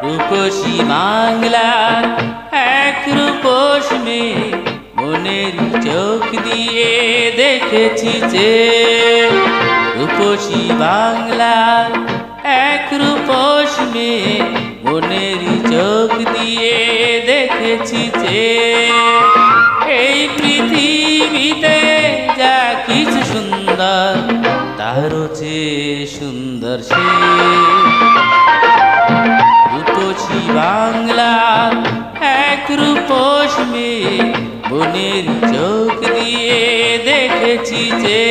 রূপসী বাংলার এক রূপস মেয়ে, মনের চোখ দিয়ে দেখেছি যে। রূপসী বাংলার এক রূপস মেয়ে, মনের চোখ দিয়ে দেখেছি যে। এই পৃথিবীতে যা কিছু সুন্দর, তারও চেয়ে সুন্দর সে। রূপসী বাংলার এক রূপস মেয়ে, মনের চোখ দিয়ে দেখেছি যে।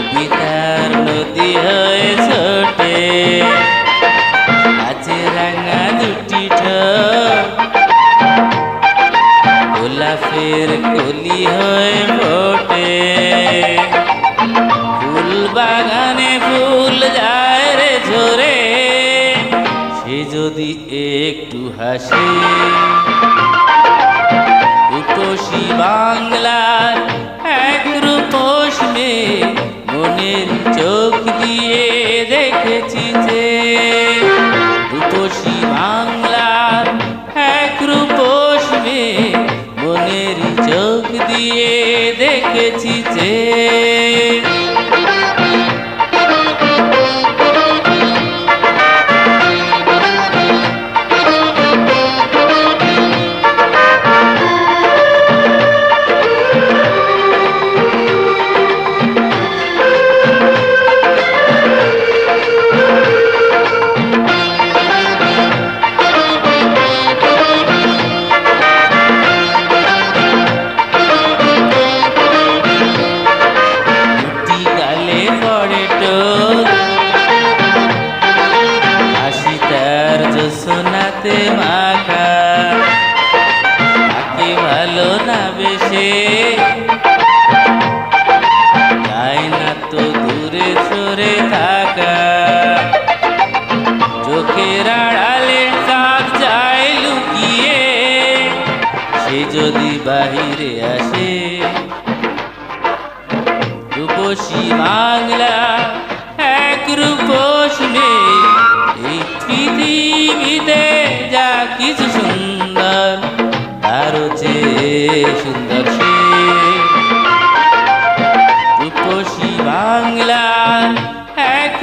কবিতার নদী হয়ে ছোটে, আছে রাঙা দুটি ঠোঁট, গোলাপের কলি হয়ে ফোটে। ফুল বাগানে ফুল যায় রে ঝরে, সে যদি একটু হাসে। রূপসী বাংলার এক রূপস মেয়ে, মনের চোখ দিয়ে দেখেছি যে। রূপসী বাংলার এক রূপস মেয়ে, মনের চোখ দিয়ে দেখেছি যে। সোনাতে মাখা, তাকে ভালো না বেশে, যায় না তো দূরে সরে থাকা। চোখের আড়ালে কাক যায় লুকিয়ে, সে যদি বাহিরে আসে। রূপসী বাংলা এক রূপস মেয়ে, এই পৃথিবীতে যা কিছু সুন্দর, তারও চেয়ে সুন্দর সে। রূপসী বাংলা এক